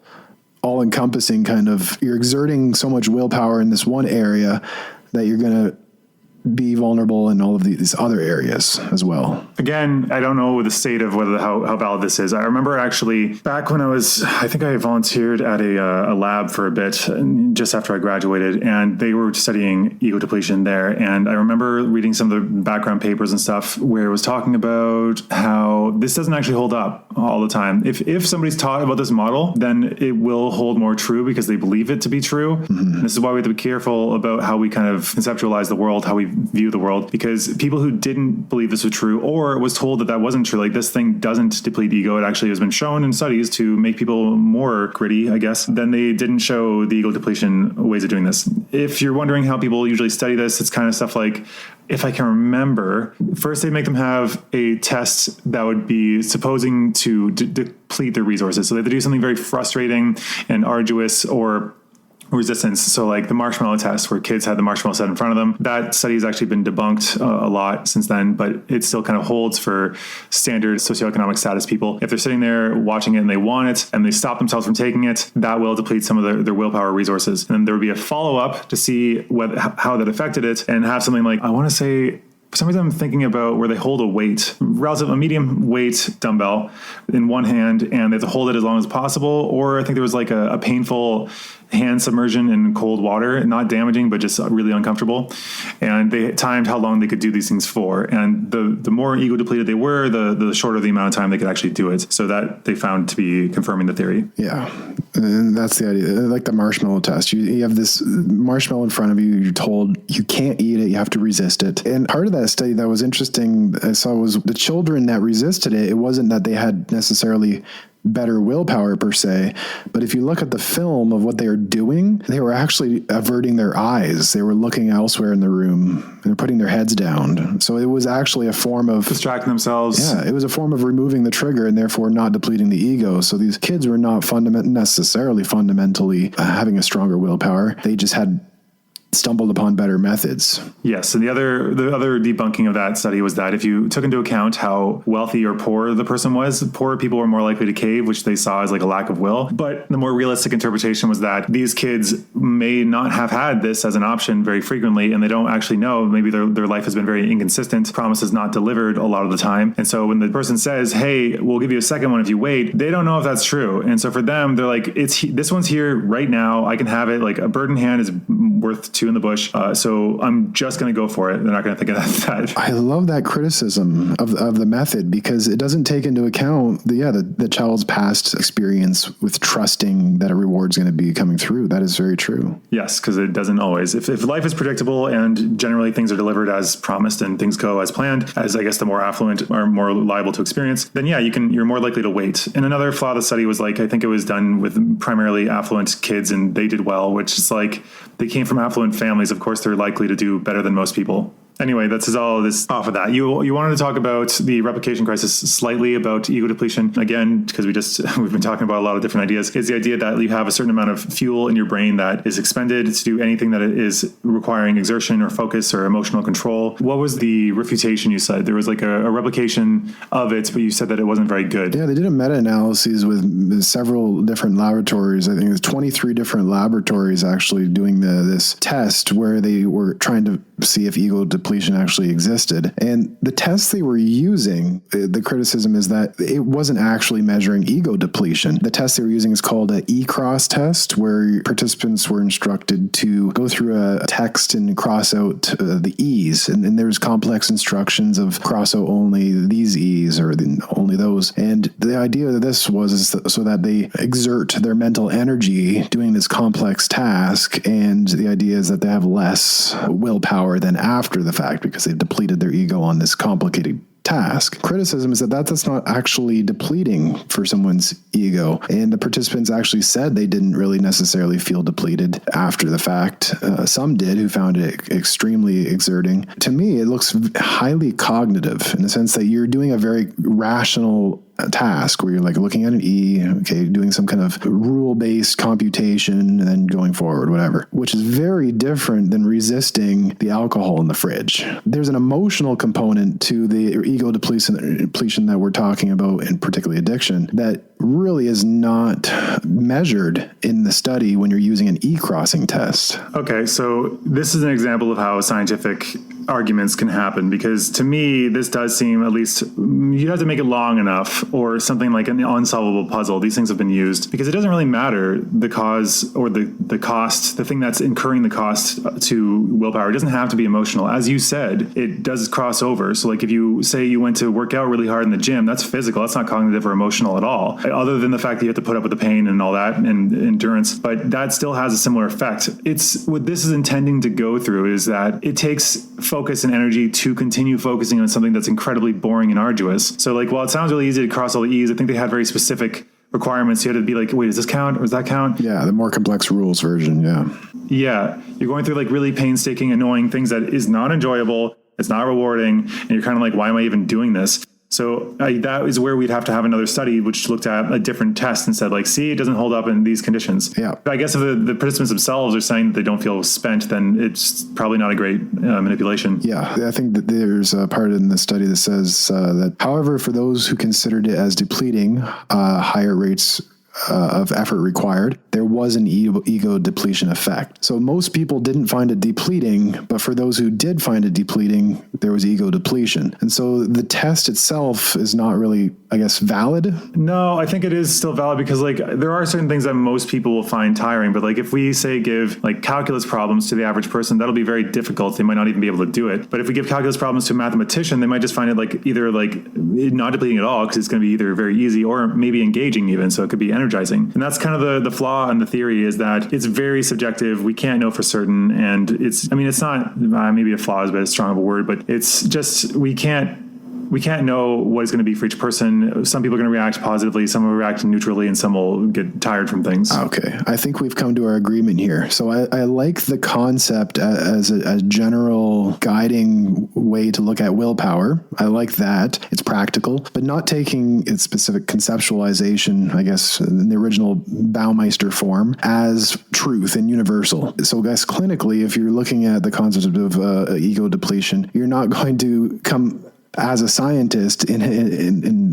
all-encompassing kind of, you're exerting so much willpower in this one area that you're going to be vulnerable in all of these other areas as well. Again, I don't know the state of how valid this is. I remember actually back when I think I volunteered at a lab for a bit just after I graduated, and they were studying ego depletion there. And I remember reading some of the background papers and stuff where it was talking about how this doesn't actually hold up all the time. If somebody's taught about this model, then it will hold more true because they believe it to be true. Mm-hmm. This is why we have to be careful about how we kind of conceptualize the world, how we view the world, because people who didn't believe this was true or was told that wasn't true, like this thing doesn't deplete ego, it actually has been shown in studies to make people more gritty, I guess, then they didn't show the ego depletion ways of doing this. If you're wondering how people usually study this, it's kind of stuff like, if I can remember, first they make them have a test that would be supposing to deplete their resources. So they have to do something very frustrating and arduous or resistance. So like the marshmallow test where kids had the marshmallow set in front of them, that study has actually been debunked a lot since then, but it still kind of holds for standard socioeconomic status people. If they're sitting there watching it and they want it and they stop themselves from taking it, that will deplete some of their willpower resources. And then there would be a follow-up to see how that affected it and have something like, I want to say, for some reason I'm thinking about where they hold a medium weight dumbbell in one hand and they have to hold it as long as possible. Or I think there was like a painful hand submersion in cold water, not damaging, but just really uncomfortable. And they timed how long they could do these things for. And the more ego depleted they were, the shorter the amount of time they could actually do it. So that they found to be confirming the theory. Yeah. And that's the idea. Like the marshmallow test. You have this marshmallow in front of you. You're told you can't eat it. You have to resist it. And part of that study that was interesting I saw was the children that resisted it. It wasn't that they had necessarily better willpower per se, but if you look at the film of what they were doing, they were actually averting their eyes. They were looking elsewhere in the room. They're putting their heads down. So it was actually a form of distracting themselves. Yeah, it was a form of removing the trigger and therefore not depleting the ego. So these kids were not necessarily fundamentally having a stronger willpower. They just had stumbled upon better methods. Yes, and the other debunking of that study was that if you took into account how wealthy or poor the person was, poor people were more likely to cave, which they saw as like a lack of will. But the more realistic interpretation was that these kids may not have had this as an option very frequently, and they don't actually know. Maybe their life has been very inconsistent, promises not delivered a lot of the time. And so when the person says, hey, we'll give you a second one if you wait, they don't know if that's true. And so for them, they're like, this one's here right now. I can have it. Like a bird in hand is worth two in the bush. So I'm just going to go for it. They're not going to think of that. I love that criticism of the method, because it doesn't take into account the child's past experience with trusting that a reward's going to be coming through. That is very true. Yes, because it doesn't always. If life is predictable and generally things are delivered as promised and things go as planned, as I guess the more affluent are more liable to experience, then yeah, you're more likely to wait. And another flaw of the study was like, I think it was done with primarily affluent kids and they did well, which is like, they came from affluent families. Of course, they're likely to do better than most people. Anyway, that's all this off of that. You wanted to talk about the replication crisis slightly, about ego depletion. Again, because we've been talking about a lot of different ideas. Is the idea that you have a certain amount of fuel in your brain that is expended to do anything that is requiring exertion or focus or emotional control. What was the refutation you said? There was like a replication of it, but you said that it wasn't very good. Yeah, they did a meta-analysis with several different laboratories. I think there's 23 different laboratories actually doing this test where they were trying to see if ego depletion actually existed. And the tests they were using, the criticism is that it wasn't actually measuring ego depletion. The test they were using is called an E-cross test, where participants were instructed to go through a text and cross out the E's. And there's complex instructions of cross out only these E's or only those. And the idea of this was so that they exert their mental energy doing this complex task. And the idea is that they have less willpower than after the fact because they've depleted their ego on this complicated task. Criticism is that that's not actually depleting for someone's ego. And the participants actually said they didn't really necessarily feel depleted after the fact. Some did, who found it extremely exerting. To me, it looks highly cognitive in the sense that you're doing a very rational task where you're like looking at an E, okay, doing some kind of rule-based computation and then going forward, whatever, which is very different than resisting the alcohol in the fridge. There's an emotional component to the ego depletion that we're talking about, and particularly addiction, that really is not measured in the study when you're using an E-crossing test. Okay, so this is an example of how scientific arguments can happen, because to me, this does seem, at least, you have to make it long enough or something like an unsolvable puzzle. These things have been used because it doesn't really matter the cause or the cost, the thing that's incurring the cost to willpower. It doesn't have to be emotional. As you said, it does cross over. So like if you say you went to work out really hard in the gym, that's physical. That's not cognitive or emotional at all, other than the fact that you have to put up with the pain and all that and endurance. But that still has a similar effect. It's what this is intending to go through is that it takes focus and energy to continue focusing on something that's incredibly boring and arduous. So like, while it sounds really easy to cross all the E's, I think they had very specific requirements. You had to be like, wait, does this count or does that count? Yeah, the more complex rules version, yeah. Yeah, you're going through like really painstaking, annoying things that is not enjoyable, it's not rewarding, and you're kind of like, why am I even doing this? So that is where we'd have to have another study which looked at a different test and said, like, see, it doesn't hold up in these conditions. Yeah. I guess if the participants themselves are saying that they don't feel spent, then it's probably not a great manipulation. Yeah, I think that there's a part in the study that says that, however, for those who considered it as depleting, higher rates of effort required, there was an ego depletion effect. So most people didn't find it depleting, but for those who did find it depleting, there was ego depletion. And so the test itself is not really, I guess, valid. No, I think it is still valid because like there are certain things that most people will find tiring, but like if we say give like calculus problems to the average person, that'll be very difficult. They might not even be able to do it. But if we give calculus problems to a mathematician, they might just find it like either like not depleting at all because it's going to be either very easy or maybe engaging even. So it could be energizing. And that's kind of the flaw in the theory is that it's very subjective. We can't know for certain. And it's not, maybe a flaw is a bit strong of a word, but it's just, we can't know what it's going to be for each person. Some people are going to react positively, some will react neutrally, and some will get tired from things. Okay. I think we've come to our agreement here. So I like the concept as a general guiding way to look at willpower. I like that. It's practical, but not taking its specific conceptualization, I guess, in the original Baumeister form, as truth and universal. So I guess clinically, if you're looking at the concept of ego depletion, you're not going to come as a scientist in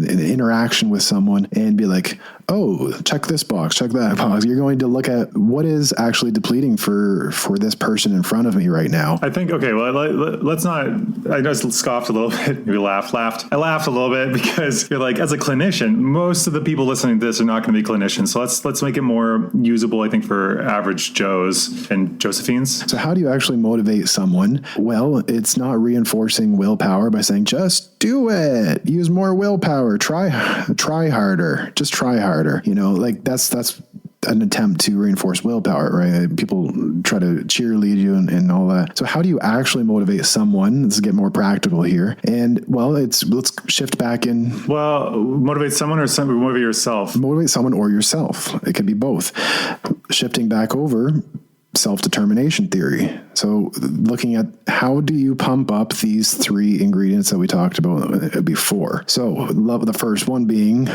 interaction with someone and be like, oh, check this box, check that box. You're going to look at what is actually depleting for this person in front of me right now. I think, okay, well, let's not, I just scoffed a little bit, maybe laughed. I laughed a little bit because you're like, as a clinician, most of the people listening to this are not going to be clinicians. So let's make it more usable, I think, for average Joes and Josephines. So how do you actually motivate someone? Well, it's not reinforcing willpower by saying, just do it. Use more willpower. Try harder. Just try harder. Like that's an attempt to reinforce willpower, right? People try to cheerlead you and all that. So how do you actually motivate someone? Let's get more practical here. And well, let's shift back in. Well, motivate someone or motivate yourself? Motivate someone or yourself. It could be both. Shifting back over, self-determination theory. So looking at how do you pump up these three ingredients that we talked about before. So the first one being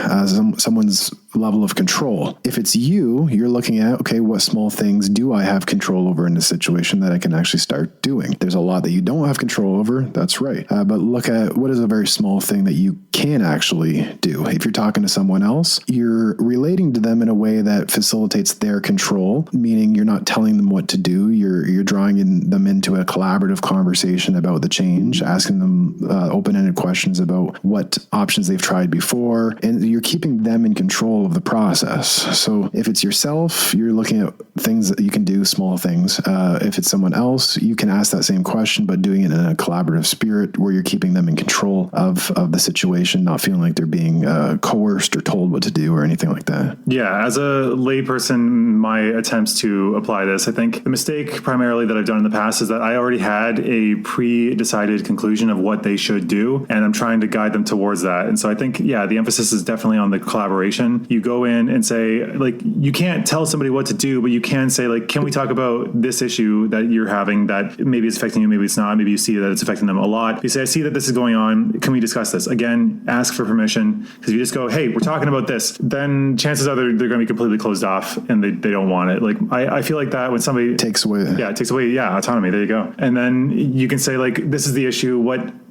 someone's level of control. If it's you're looking at, okay, what small things do I have control over in this situation that I can actually start doing? There's a lot that you don't have control over. That's right. But look at what is a very small thing that you can actually do. If you're talking to someone else, you're relating to them in a way that facilitates their control, meaning you're not telling them what to do. You're drawing them into a collaborative conversation about the change, asking them open-ended questions about what options they've tried before, and you're keeping them in control of the process. So if it's yourself, you're looking at things that you can do, small things. If it's someone else, you can ask that same question, but doing it in a collaborative spirit where you're keeping them in control of the situation, not feeling like they're being coerced or told what to do or anything like that. Yeah, as a layperson, my attempts to apply this, I think the mistake primarily that I've done in the past is that I already had a pre-decided conclusion of what they should do, and I'm trying to guide them towards that. And so I think, yeah, the emphasis is definitely on the collaboration. You go in and say, like, you can't tell somebody what to do, but you can say, like, can we talk about this issue that you're having that maybe it's affecting you, maybe it's not, maybe you see that it's affecting them a lot. You say, I see that this is going on. Can we discuss this? Again, ask for permission, because if you just go, hey, we're talking about this, then chances are they're going to be completely closed off and they don't want it. Like, I feel like that when somebody takes away autonomy. There you go. And then you can say, like, this is the issue.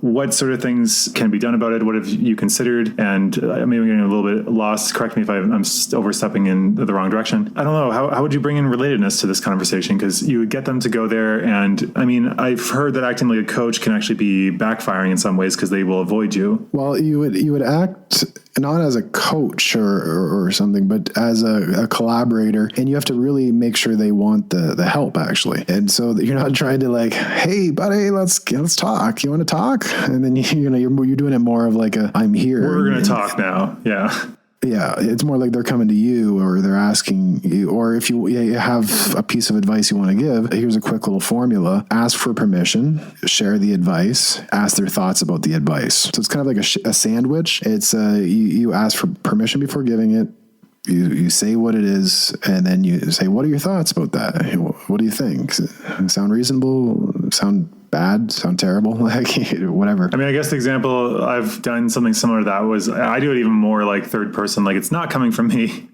What sort of things can be done about it? What have you considered? And maybe I'm getting a little bit lost. Correct me if I'm overstepping in the wrong direction. I don't know. How would you bring in relatedness to this conversation? Because you would get them to go there. And I mean, I've heard that acting like a coach can actually be backfiring in some ways because they will avoid you. Well, you would act not as a coach or something, but as a collaborator, and you have to really make sure they want the help actually. And so that you're not trying to like, hey buddy, let's talk. You want to talk? And then you're doing it more of like I'm here. We're going to talk now. Yeah. Yeah, it's more like they're coming to you or they're asking you, or if you have a piece of advice you want to give, here's a quick little formula. Ask for permission, share the advice, ask their thoughts about the advice. So it's kind of like a sandwich. It's you ask for permission before giving it. You say what it is, and then you say, what are your thoughts about that? What do you think? Sound reasonable? Sound bad? Sound terrible? Like, whatever. I mean, I guess the example I've done something similar to that was I do it even more like third person. Like, it's not coming from me.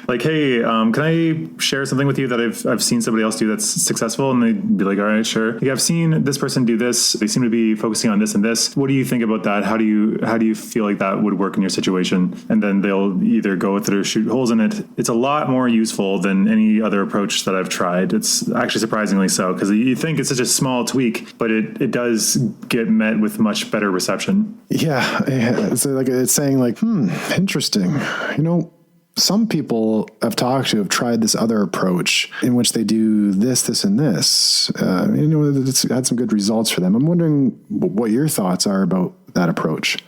Like, hey, can I share something with you that I've seen somebody else do that's successful? And they'd be like, all right, sure. Like, I've seen this person do this. They seem to be focusing on this and this. What do you think about that? How do you feel like that would work in your situation? And then they'll either go with it or shoot holes in it. It's a lot more useful than any other approach that I've tried. It's actually surprisingly so, because you think it's such a small tweak, but it does get met with much better reception. Yeah. So like it's saying like, interesting. Some people I've talked to have tried this other approach in which they do this, and this. It's had some good results for them. I'm wondering what your thoughts are about that approach.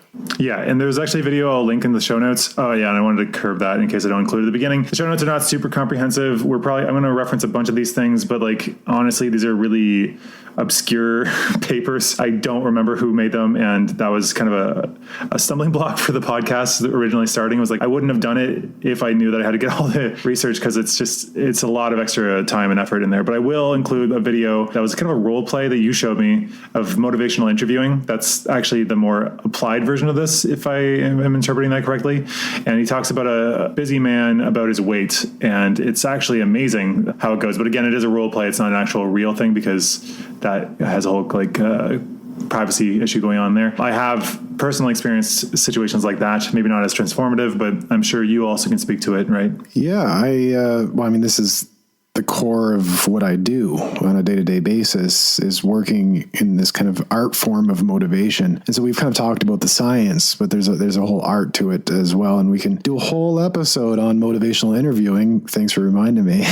Yeah, and there's actually a video I'll link in the show notes. Oh yeah, and I wanted to curb that in case I don't include it at the beginning. The show notes are not super comprehensive. I'm going to reference a bunch of these things, but like honestly, these are really obscure papers. I don't remember who made them, and that was kind of a stumbling block for the podcast originally starting. It was like I wouldn't have done it if I knew that I had to get all the research, because it's a lot of extra time and effort in there. But I will include a video that was kind of a role play that you showed me of motivational interviewing. That's actually the more applied version of this, if I am interpreting that correctly. And he talks about a busy man, about his weight, and it's actually amazing how it goes. But again, it is a role play. It's not an actual real thing, because that has a whole privacy issue going on there. I have personally experienced situations like that. Maybe not as transformative, but I'm sure you also can speak to it, right? Yeah, this is the core of what I do on a day-to-day basis, is working in this kind of art form of motivation. And so we've kind of talked about the science, but there's a whole art to it as well. And we can do a whole episode on motivational interviewing. Thanks for reminding me.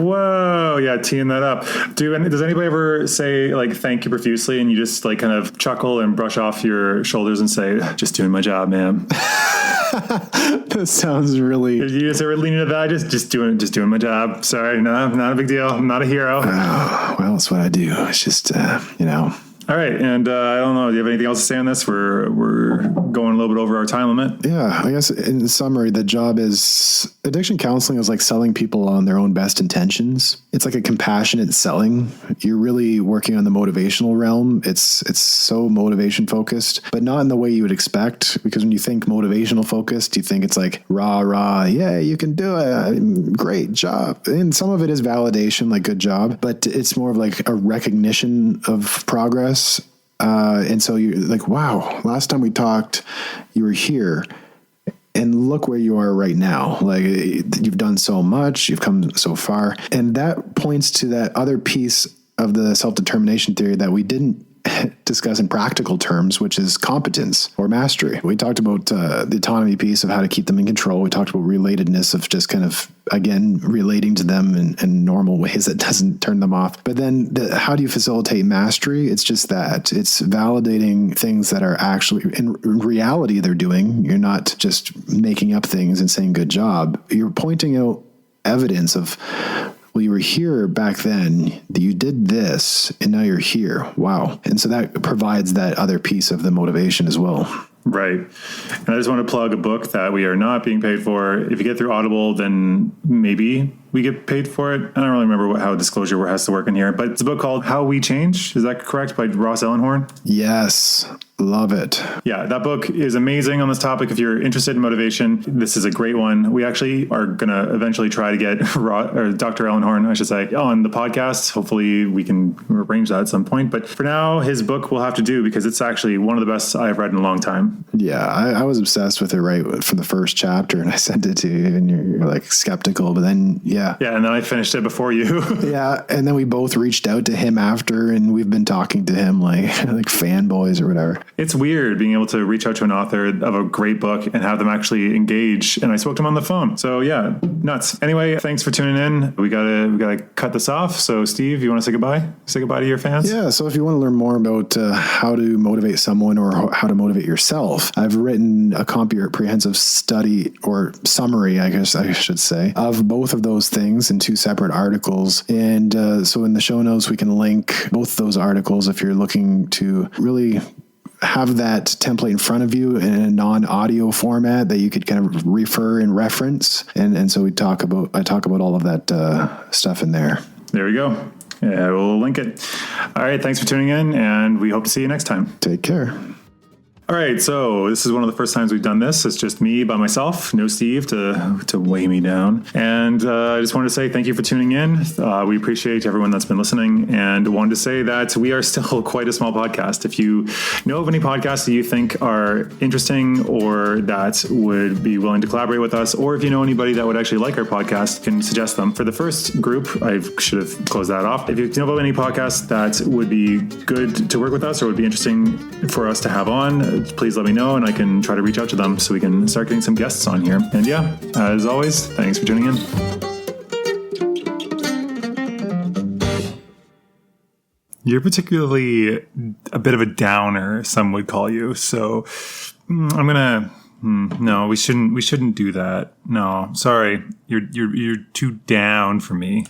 Whoa. Yeah. Teeing that up. Does anybody ever say like, thank you profusely, and you just like kind of chuckle and brush off your shoulders and say, just doing my job, man? That sounds really... Did you just ever lean into that? Just doing my job. Sorry, no, not a big deal. I'm not a hero. Well, it's what I do. It's just, All right, and I don't know. Do you have anything else to say on this? We're going a little bit over our time limit. Yeah, I guess in summary, the job is addiction counseling is like selling people on their own best intentions. It's like a compassionate selling. You're really working on the motivational realm. It's so motivation focused, but not in the way you would expect. Because when you think motivational focused, you think it's like rah, yeah, you can do it, great job. And some of it is validation, like good job, but it's more of like a recognition of progress. And so you're like, wow, last time we talked, you were here, and look where you are right now. Like, you've done so much, you've come so far. And that points to that other piece of the self-determination theory that we didn't discuss in practical terms, which is competence or mastery. We talked about the autonomy piece of how to keep them in control. We talked about relatedness of just kind of, again, relating to them in normal ways that doesn't turn them off. But then how do you facilitate mastery? It's just that. It's validating things that are actually, in reality, they're doing. You're not just making up things and saying good job. You're pointing out evidence of, well, you were here back then, you did this, and now you're here. Wow. And so that provides that other piece of the motivation as well. Right. And I just want to plug a book that we are not being paid for. If you get through Audible, then maybe we get paid for it. I don't really remember how disclosure has to work in here, but it's a book called How We Change. Is that correct? By Ross Ellenhorn? Yes. Love it. Yeah, that book is amazing on this topic. If you're interested in motivation, this is a great one. We actually are going to eventually try to get Dr. Ellenhorn, I should say, on the podcast. Hopefully we can arrange that at some point. But for now, his book will have to do, because it's actually one of the best I've read in a long time. Yeah, I was obsessed with it right from the first chapter, and I sent it to you, and you're like skeptical, but then, yeah, and then I finished it before you. Yeah, and then we both reached out to him after, and we've been talking to him like fanboys or whatever. It's weird being able to reach out to an author of a great book and have them actually engage. And I spoke to him on the phone. So yeah, nuts. Anyway, thanks for tuning in. We gotta cut this off. So Steve, you want to say goodbye? Say goodbye to your fans? Yeah. So if you want to learn more about how to motivate someone or how to motivate yourself, I've written a comprehensive study or summary, I guess I should say, of both of those things in 2 separate articles. And so in the show notes, we can link both those articles if you're looking to really have that template in front of you in a non-audio format that you could kind of refer and reference. And so I talk about all of that stuff in there. There we go. Yeah, we'll link it. All right. Thanks for tuning in, and we hope to see you next time. Take care. All right, so this is one of the first times we've done this. It's just me by myself, no Steve to weigh me down. And I just wanted to say thank you for tuning in. We appreciate everyone that's been listening, and wanted to say that we are still quite a small podcast. If you know of any podcasts that you think are interesting or that would be willing to collaborate with us, or if you know anybody that would actually like our podcast, you can suggest them. For the first group, I should have closed that off. If you know of any podcasts that would be good to work with us or would be interesting for us to have on, please let me know, and I can try to reach out to them so we can start getting some guests on here. And yeah, as always, thanks for tuning in. You're particularly a bit of a downer, some would call you. So I'm gonna. No, we shouldn't do that. No, sorry. You're too down for me.